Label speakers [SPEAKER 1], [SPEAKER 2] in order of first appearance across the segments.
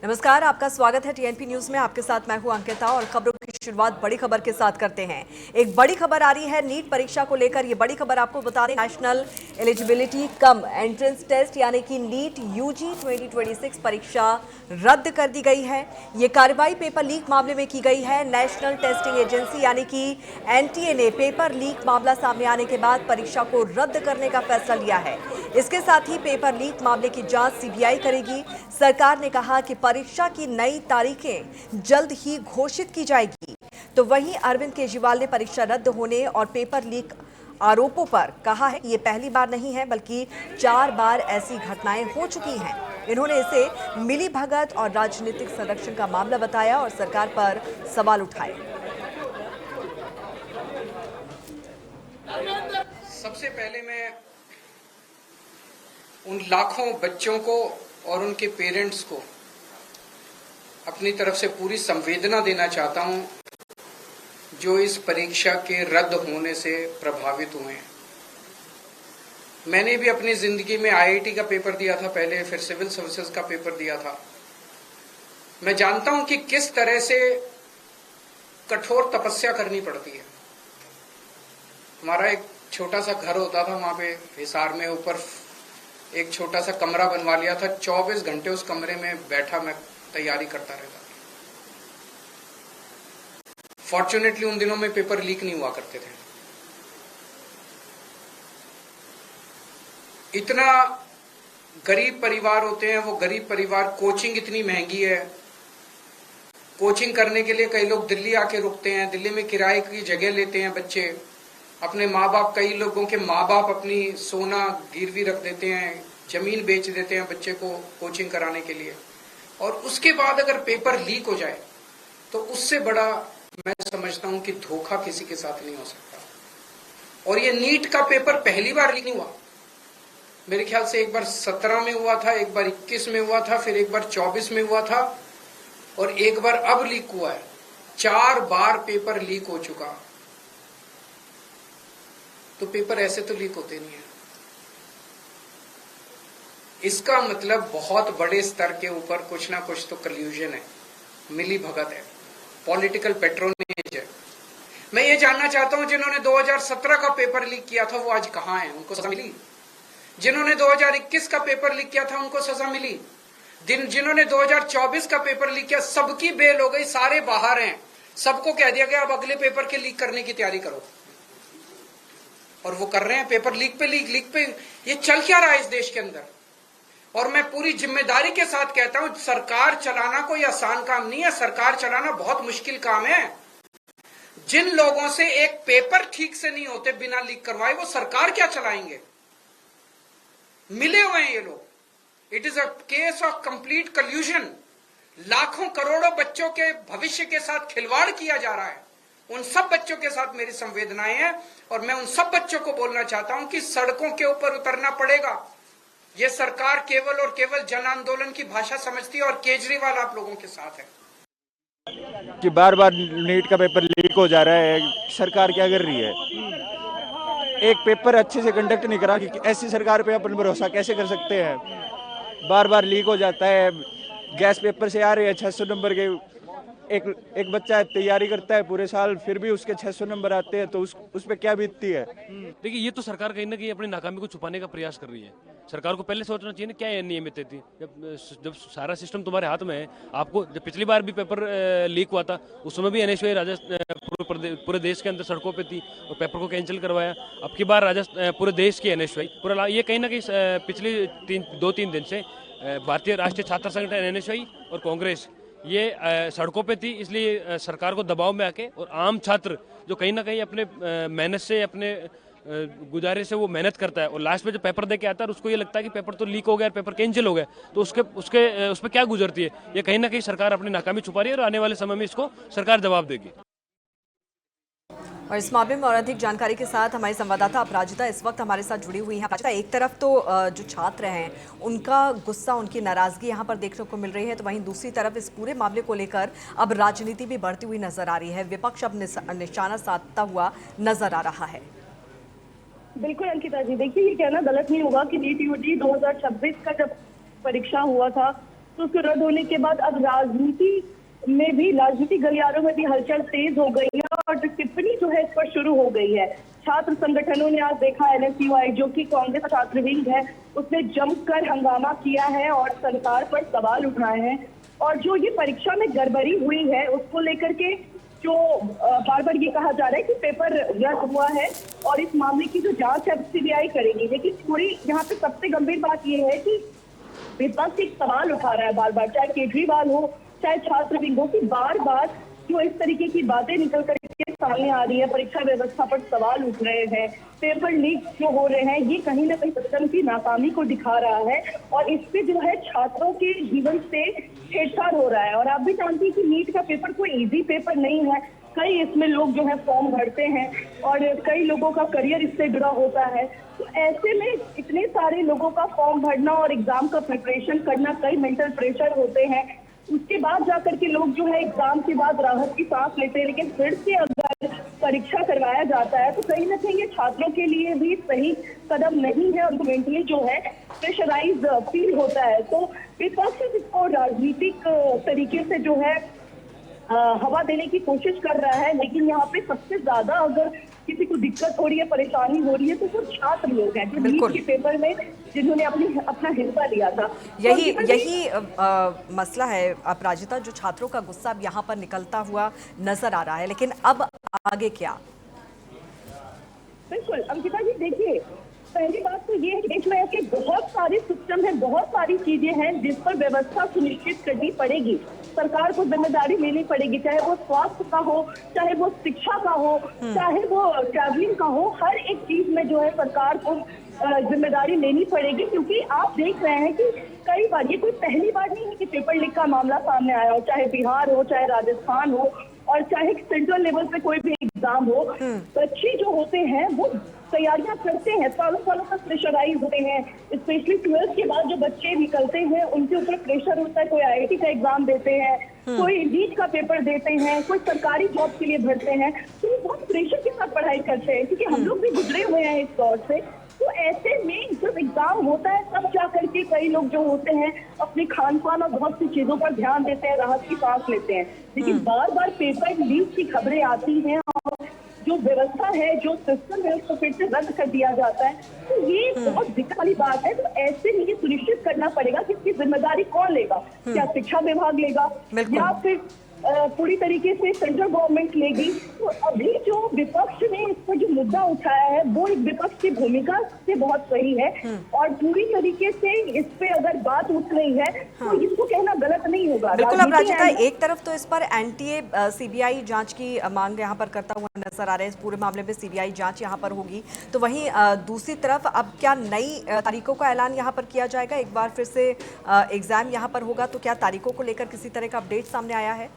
[SPEAKER 1] नमस्कार, आपका स्वागत है टीएनपी न्यूज में। आपके साथ मैं हूं अंकिता और खबरों की शुरुआत बड़ी खबर के साथ करते हैं। एक बड़ी खबर आ रही है नीट परीक्षा को लेकर। ये बड़ी खबर आपको बता दें, national eligibility cum entrance test यानी कि नीट यूजी 2026 परीक्षा रद्द कर दी गई है। ये कार्रवाई पेपर लीक मामले में की गई है। नेशनल टेस्टिंग एजेंसी यानी कि एनटीए ने पेपर लीक मामला सामने आने के बाद परीक्षा को रद्द करने का फैसला लिया है। इसके साथ ही पेपर लीक मामले की जांच सीबीआई करेगी। सरकार ने कहा कि परीक्षा की नई तारीखें जल्द ही घोषित की जाएगी। तो वहीं अरविंद केजरीवाल ने परीक्षा रद्द होने और पेपर लीक आरोपों पर कहा है कि ये पहली बार नहीं है, बल्कि 4 बार ऐसी घटनाएं हो चुकी हैं। इन्होंने इसे मिली भगत और राजनीतिक संरक्षण का मामला बताया और सरकार पर सवाल उठाए।
[SPEAKER 2] सबसे पहले मैं उन लाखों बच्चों को और उनके पेरेंट्स को अपनी तरफ से पूरी संवेदना देना चाहता हूं, जो इस परीक्षा के रद्द होने से प्रभावित हुए हैं। मैंने भी अपनी जिंदगी में आईआईटी का पेपर दिया था पहले, फिर सिविल सर्विसेज का पेपर दिया था। मैं जानता हूं कि किस तरह से कठोर तपस्या करनी पड़ती है। हमारा एक छोटा सा घर होता था वहां पे हिसार में, ऊपर एक छोटा सा कमरा बनवा लिया था। 24 घंटे उस कमरे में बैठा मैं तैयारी करता रहता था। फॉर्चुनेटली उन दिनों में पेपर लीक नहीं हुआ करते थे। इतना गरीब परिवार होते हैं वो गरीब परिवार, कोचिंग इतनी महंगी है। कोचिंग करने के लिए कई लोग दिल्ली आके रुकते हैं, दिल्ली में किराए की जगह लेते हैं बच्चे। अपने माँ बाप, कई लोगों के माँ बाप अपनी सोना गिरवी रख देते हैं, जमीन बेच देते हैं बच्चे को कोचिंग कराने के लिए। और उसके बाद अगर पेपर लीक हो जाए तो उससे बड़ा मैं समझता हूं कि धोखा किसी के साथ नहीं हो सकता। और ये नीट का पेपर पहली बार लीक नहीं हुआ। मेरे ख्याल से एक बार 17 में हुआ था, एक बार 21 में हुआ था, फिर एक बार 24 में हुआ था और एक बार अब लीक हुआ है। 4 बार पेपर लीक हो चुका। तो पेपर ऐसे तो लीक होते नहीं है। इसका मतलब बहुत बड़े स्तर के ऊपर कुछ ना कुछ तो कल्यूजन है, मिली भगत है, पॉलिटिकल पेट्रोनेज है। मैं ये जानना चाहता हूं, जिन्होंने 2017 का पेपर लीक किया था वो आज कहां हैं? उनको सजा मिली? जिन्होंने 2021 का पेपर लीक किया था उनको सजा मिली? जिन्होंने 2024 का पेपर लीक किया, सबकी बेल हो गई, सारे बाहर हैं। सबको कह दिया गया अब अगले पेपर के लीक करने की तैयारी करो। और वो कर रहे हैं, पेपर लीक पे लीक पे। ये चल क्या रहा है इस देश के अंदर? और मैं पूरी जिम्मेदारी के साथ कहता हूं, सरकार चलाना कोई आसान काम नहीं है। सरकार चलाना बहुत मुश्किल काम है। जिन लोगों से एक पेपर ठीक से नहीं होते बिना लीक करवाए, वो सरकार क्या चलाएंगे? मिले हुए हैं ये लोग। It is a case of complete कल्यूजन। लाखों करोड़ों बच्चों के भविष्य के साथ खिलवाड़ किया जा रहा है। उन सब बच्चों के साथ मेरी संवेदनाएं हैं और मैं उन सब बच्चों को बोलना चाहता हूं कि सड़कों के ऊपर उतरना पड़ेगा। ये सरकार केवल और केवल जन आंदोलन की भाषा समझती है और केजरीवाल आप लोगों के साथ है।
[SPEAKER 3] कि बार बार नीट का पेपर लीक हो जा रहा है, सरकार क्या कर रही है? एक पेपर अच्छे से कंडक्ट नहीं करा कि ऐसी सरकार पे अपन भरोसा कैसे कर सकते हैं? बार बार लीक हो जाता है। गैस पेपर से आ रहे हैं 600 नंबर के। एक बच्चा तैयारी करता है पूरे साल, फिर भी उसके 600 नंबर आते हैं, तो उस पे क्या बीतती है?
[SPEAKER 4] देखिए, ये तो सरकार कहीं ना कहीं अपनी नाकामी को छुपाने का प्रयास कर रही है। सरकार को पहले सोचना चाहिए ना क्या ये नियमित थी। जब सारा सिस्टम तुम्हारे हाथ में है। आपको जब पिछली बार भी पेपर लीक हुआ था, उस समय भी एनएसयूआई पूरे देश के अंदर सड़कों पे थी और पेपर को कैंसिल करवाया। अब की बार पूरे देश की एनएसयूआई पूरा, ये कहीं ना कहीं पिछले 2-3 दिन से भारतीय राष्ट्रीय छात्र संगठन एनएसयूआई और कांग्रेस ये सड़कों पे थी। इसलिए सरकार को दबाव में आके और आम छात्र जो कहीं ना कहीं अपने मेहनत से, अपने गुजारे से वो मेहनत करता है और लास्ट में जब पेपर दे के आता है उसको ये लगता है कि पेपर तो लीक हो गया, पेपर कैंसिल हो गया, तो उस पर क्या गुजरती है? ये कहीं ना कहीं सरकार अपनी नाकामी छुपा रही है और आने वाले समय में इसको सरकार जवाब देगी।
[SPEAKER 1] और इस मामले में और अधिक जानकारी के साथ हमारी संवाददाता अपराजिता इस वक्त हमारे साथ जुड़ी हुई हैं। अपराजिता, एक तरफ तो जो छात्र हैं उनका गुस्सा, उनकी नाराजगी यहाँ पर देखने को मिल रही है, तो वहीं दूसरी तरफ इस पूरे मामले को लेकर अब राजनीति भी बढ़ती हुई नजर आ रही है। विपक्ष अब निशाना साधता हुआ नजर आ रहा है।
[SPEAKER 5] बिल्कुल अंकिता जी, देखिए ये कहना गलत नहीं होगा कि नीट यूजी 2026 का जब परीक्षा हुआ था तो उसके रद्द होने के बाद अब राजनीति गलियारों में भी हलचल तेज हो गई है और टिप्पणी जो है इस पर शुरू हो गई है। छात्र संगठनों ने आज देखा, एनएसयूआई जो कि कांग्रेस छात्र विंग है, उसने जमकर हंगामा किया है और सरकार पर सवाल उठाए हैं। और जो ये परीक्षा में गड़बड़ी हुई है उसको लेकर के जो बार बार ये कहा जा रहा है कि पेपर रद्द हुआ है और इस मामले की जो जांच है सीबीआई करेगी। लेकिन थोड़ी यहाँ पे सबसे गंभीर बात ये है कि विपक्ष एक सवाल उठा रहा है बार बार, चाहे केजरीवाल हो चाहे छात्र विंग हो, कि बार बार जो इस तरीके की बातें निकल करके सामने आ रही है, परीक्षा व्यवस्था पर सवाल उठ रहे हैं, पेपर लीक जो हो रहे हैं, ये कहीं ना कहीं सिस्टम की नाकामी को दिखा रहा है और इससे जो है छात्रों के जीवन से छेड़छाड़ हो रहा है। और आप भी जानती हैं कि नीट का पेपर कोई इजी पेपर नहीं है, कई इसमें लोग जो है फॉर्म भरते हैं और कई लोगों का करियर इससे जुड़ा होता है। तो ऐसे में इतने सारे लोगों का फॉर्म भरना और एग्जाम का प्रिपरेशन करना, कई मेंटल प्रेशर होते हैं, उसके बाद जाकर के लोग जो है एग्जाम के बाद राहत की सांस लेते हैं। लेकिन फिर से अगर परीक्षा करवाया जाता है तो कहीं ना कहीं ये छात्रों के लिए भी सही कदम नहीं है और मेंटली जो है प्रेशराइज फील होता है। तो विपक्ष इसको राजनीतिक तरीके से जो है हवा देने की कोशिश कर रहा है। लेकिन यहाँ पे सबसे ज्यादा अगर किसी को दिक्कत हो रही है, परेशानी हो रही है, तो वो छात्र लोग हैं जो नीट के पेपर में जिन्होंने अपना हिस्सा लिया था।
[SPEAKER 1] यही मसला है अपराजिता, जो छात्रों का गुस्सा अब यहाँ पर निकलता हुआ नजर आ रहा है। लेकिन अब आगे क्या?
[SPEAKER 5] बिल्कुल अंकिता जी, देखिए पहली बात तो ये है कि देश में ऐसे बहुत सारे सिस्टम है, बहुत सारी चीजें हैं जिस पर व्यवस्था सुनिश्चित करनी पड़ेगी। सरकार को जिम्मेदारी लेनी पड़ेगी, चाहे वो स्वास्थ्य का हो, चाहे वो शिक्षा का हो, चाहे वो ट्रैवलिंग का हो, हर एक चीज में जो है सरकार को जिम्मेदारी लेनी पड़ेगी। क्योंकि आप देख रहे हैं कि कई बार, ये कोई पहली बार नहीं है कि पेपर लीक का मामला सामने आया हो, चाहे बिहार हो, चाहे राजस्थान हो और चाहे सेंट्रल लेवल पे कोई भी एग्जाम हो। बच्चे जो होते हैं वो तैयारियां करते हैं, सालों तक प्रेशराइज होते हैं। स्पेशली 12th के बाद जो बच्चे निकलते हैं उनके ऊपर प्रेशर होता है, कोई आईआईटी का एग्जाम देते हैं, कोई नीट का पेपर देते हैं, कोई सरकारी जॉब के लिए भरते हैं, तो वो बहुत प्रेशर के साथ पढ़ाई करते हैं क्योंकि हम लोग भी गुजरे हुए हैं इस दौर से। तो ऐसे में जब एग्जाम होता है तब जाकर के कई लोग जो होते हैं अपने खान पान और बहुत सी चीजों पर ध्यान देते हैं, राहत की सांस लेते हैं। लेकिन बार बार पेपर लीक की खबरें आती हैं और जो व्यवस्था है, जो सिस्टम है, उसको फिर से रद्द कर दिया जाता है। तो ये बहुत दिक्कत वाली बात है। तो ऐसे में ये सुनिश्चित करना पड़ेगा कि इसकी जिम्मेदारी कौन लेगा, क्या शिक्षा विभाग लेगा या फिर पूरी तरीके से सेंट्रल गवर्नमेंट लेगी। तो अभी जो विपक्ष ने इस पर जो मुद्दा उठाया है वो एक विपक्ष की भूमिका से बहुत सही है और पूरी तरीके से इस पे अगर बात उठ रही है तो इसको कहना गलत नहीं होगा।
[SPEAKER 1] बिल्कुल अपराजिता, एक तरफ तो इस पर एनटीए सीबीआई जांच की मांग यहाँ पर करता हुआ नजर आ रहा है, इस पूरे मामले में सीबीआई जांच यहाँ पर होगी, तो वहीं दूसरी तरफ अब क्या नई तारीखों का ऐलान यहाँ पर किया जाएगा? एक बार फिर से एग्जाम यहाँ पर होगा तो क्या तारीखों को लेकर किसी तरह का अपडेट सामने आया है?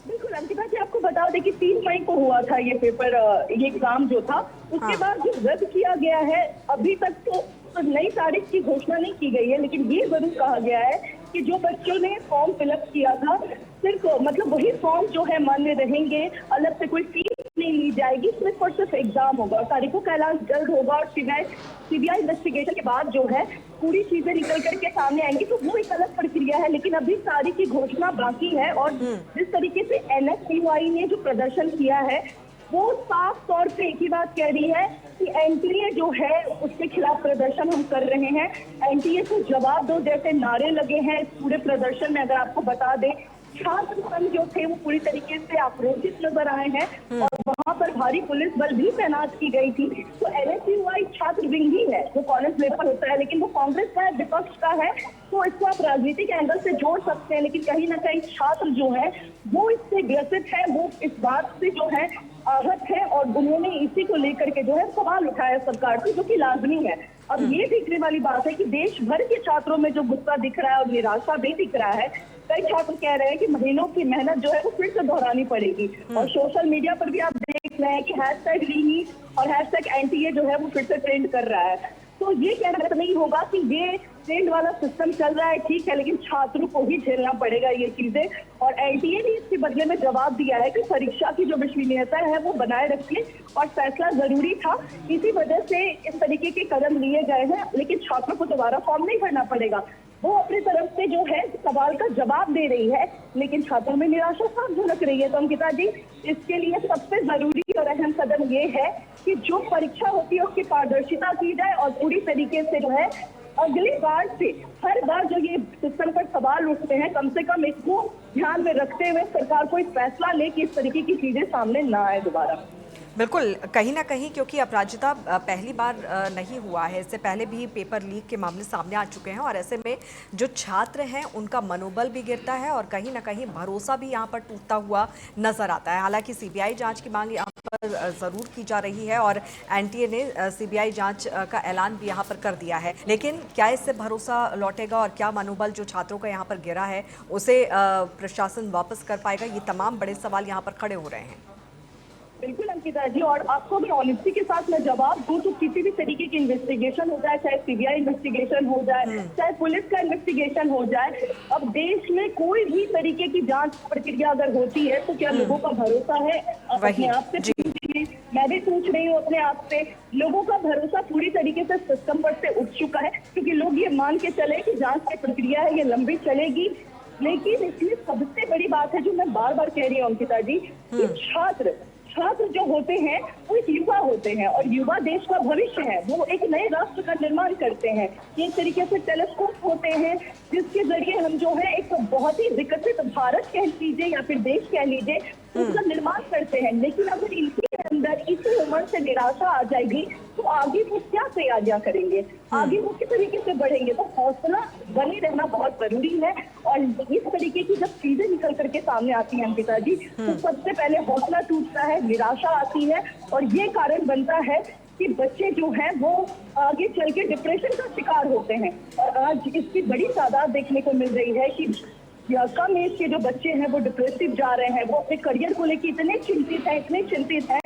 [SPEAKER 5] बिल्कुल अंकिता जी, आपको बता दें कि 3 मई को हुआ था ये पेपर, ये एग्जाम जो था, उसके बाद जो रद्द किया गया है अभी तक तो नई तारीख की घोषणा नहीं की गई है। लेकिन ये जरूर कहा गया है कि जो बच्चों ने फॉर्म फिलअप किया था सिर्फ मतलब वही फॉर्म जो है मान्य रहेंगे, अलग से कोई फीस नहीं ली जाएगी, सिर्फ और सिर्फ एग्जाम होगा। तारीखों का ऐलान जल्द होगा और सीबीआई इन्वेस्टिगेशन के बाद जो है पूरी चीजें निकल करके सामने आएंगी, तो वो एक अलग प्रक्रिया है। लेकिन अभी तारीख की घोषणा बाकी है और जिस तरीके से एनएसयूआई ने जो प्रदर्शन किया है वो साफ तौर पे एक ही बात कह रही है कि एनटीए जो है उसके खिलाफ प्रदर्शन हम कर रहे हैं, एनटीए को जवाब दो जैसे नारे लगे हैं इस पूरे प्रदर्शन में। अगर आपको बता दें, छात्र संघ जो थे वो पूरी तरीके से आक्रोशित नजर आए हैं और वहां पर भारी पुलिस बल भी तैनात की गई थी। तो एनएसयूआई छात्र विंग ही है जो कॉलेज लेवल होता है, लेकिन वो कांग्रेस का है, विपक्ष का है, तो इसको आप राजनीतिक एंगल से जोड़ सकते हैं। लेकिन कहीं ना कहीं छात्र जो है वो इससे ग्रसित है, वो इस बात से जो है आहत है और उन्होंने इसी को लेकर के जो है सवाल उठाया सरकार से, जो कि लाजमी है। अब ये देखने वाली बात है कि देश भर के छात्रों में जो गुस्सा दिख रहा है और निराशा भी दिख रहा है, कई छात्र कह रहे हैं कि महीनों की मेहनत जो है वो फिर से दोहरानी पड़ेगी। और सोशल मीडिया पर भी आप देख रहे हैं कि #लीनी और #एनटीए जो है वो फिर से ट्रेंड कर रहा है। तो ये कहना नहीं होगा कि ये ट्रेंड वाला सिस्टम चल रहा है, ठीक है, लेकिन छात्रों को ही झेलना पड़ेगा ये चीजें। और एनटीए ने इसके बदले में जवाब दिया है कि परीक्षा की जो विश्वसनीयता है वो बनाए रखिए और फैसला जरूरी था, इसी वजह से इस तरीके के कदम लिए गए हैं, लेकिन छात्रों को दोबारा फॉर्म नहीं भरना पड़ेगा। वो अपनी तरफ से जो है सवाल का जवाब दे रही है, लेकिन छात्रों में निराशा साफ झलक रही है। तो अंकिता जी, इसके लिए सबसे जरूरी और अहम कदम ये है कि जो परीक्षा होती है उसकी पारदर्शिता की जाए और पूरी तरीके से जो है अगली बार से हर बार जो ये सिस्टम पर सवाल उठते हैं, कम से कम इसको ध्यान में रखते हुए सरकार को एक फैसला ले कि इस तरीके की चीजें सामने ना आए दोबारा।
[SPEAKER 1] बिल्कुल, कहीं ना कहीं क्योंकि अपराजिता पहली बार नहीं हुआ है, इससे पहले भी पेपर लीक के मामले सामने आ चुके हैं और ऐसे में जो छात्र हैं उनका मनोबल भी गिरता है और कहीं ना कहीं भरोसा भी यहाँ पर टूटता हुआ नजर आता है। हालांकि सीबीआई जांच की मांग यहाँ पर ज़रूर की जा रही है और एनटीए ने सीबीआई जांच का ऐलान भी यहाँ पर कर दिया है, लेकिन क्या इससे भरोसा लौटेगा और क्या मनोबल जो छात्रों का यहाँ पर गिरा है उसे प्रशासन वापस कर पाएगा, ये तमाम बड़े सवाल यहाँ पर खड़े हो रहे हैं।
[SPEAKER 5] बिल्कुल अंकिता जी, और आपको भी ऑनेस्टी के साथ मैं जवाब दूं तो किसी भी तरीके की इन्वेस्टिगेशन हो जाए, चाहे सीबीआई इन्वेस्टिगेशन हो जाए, चाहे पुलिस का इन्वेस्टिगेशन हो जाए, अब देश में कोई भी तरीके की जांच प्रक्रिया अगर होती है तो क्या लोगों का भरोसा है? आप अपने आप से पूछिए, मैं भी पूछ रही हूँ अपने आप से। लोगों का भरोसा पूरी तरीके से सिस्टम पर से उठ चुका है, क्योंकि लोग ये मान के चले कि जांच की प्रक्रिया है ये लंबी चलेगी। लेकिन इसमें सबसे बड़ी बात है जो मैं बार बार कह रही हूँ अंकिता जी, कि छात्र जो होते हैं वो एक युवा होते हैं और युवा देश का भविष्य है। वो एक नए राष्ट्र का निर्माण करते हैं। एक तरीके से टेलीस्कोप होते हैं जिसके जरिए हम जो है एक बहुत ही विकसित भारत कह लीजिए या फिर देश कह लीजिए उसका निर्माण करते हैं। लेकिन अगर इनके अंदर इसी उम्र से निराशा आ जाएगी तो आगे वो क्या तैयारियां करेंगे, आगे वो किस तरीके से बढ़ेंगे? तो हौसला बने रहना बहुत जरूरी है। और इस तरीके की जब चीजें निकल करके सामने आती हैं अंकिता जी, तो सबसे पहले हौसला टूटता है, निराशा आती है और ये कारण बनता है कि बच्चे जो हैं वो आगे चल के डिप्रेशन का शिकार होते हैं। और आज इसकी बड़ी तादाद देखने को मिल रही है कि कम एज के जो बच्चे हैं वो डिप्रेसिव जा रहे हैं, वो अपने करियर को लेकर इतने चिंतित हैं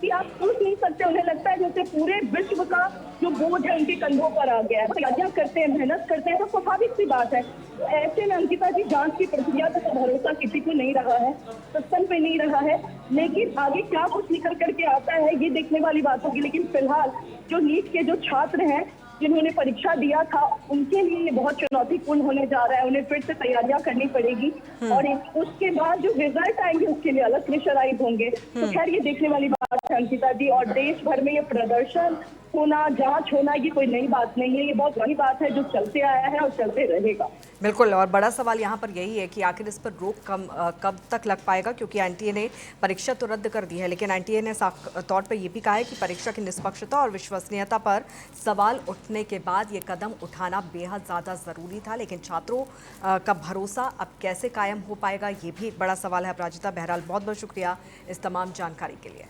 [SPEAKER 5] कि आप सोच नहीं सकते। उन्हें लगता है जैसे पूरे विश्व का जो बोझ है उनके कंधों पर आ गया है। तैयारियां करते हैं, मेहनत करते हैं, तो स्वाभाविक सी बात है। तो ऐसे में अंकिता जी जांच की प्रक्रिया पर तो भरोसा किसी को नहीं रहा है, सिस्टम पे नहीं रहा है, लेकिन आगे क्या कुछ निकल करके आता है ये देखने वाली बात होगी। लेकिन फिलहाल जो नीट के जो छात्र हैं जिन्होंने परीक्षा दिया था उनके लिए ये बहुत चुनौतीपूर्ण होने जा रहा है। उन्हें फिर से तैयारियां करनी पड़ेगी और उसके बाद जो रिजल्ट आएंगे उसके लिए अलग प्रेशराइज होंगे। तो खैर ये देखने वाली बात है अंकिता जी। और देश भर में ये प्रदर्शन होना, जांच होना, ये कोई नई बात नहीं है। ये बहुत बड़ी बात है जो चलते आया है और चलते रहेगा।
[SPEAKER 1] बिल्कुल, और बड़ा सवाल यहाँ पर यही है कि आखिर इस पर रोक कब तक लग पाएगा, क्योंकि एनटीए ने परीक्षा तो रद्द कर दी है, लेकिन एनटीए ने साफ तौर पर यह भी कहा है कि परीक्षा की निष्पक्षता और विश्वसनीयता पर सवाल उठने के बाद ये कदम उठाना बेहद ज़्यादा ज़रूरी था। लेकिन छात्रों का भरोसा अब कैसे कायम हो पाएगा, ये भी एक बड़ा सवाल है। अपराजिता, बहरहाल बहुत बहुत शुक्रिया इस तमाम जानकारी के लिए।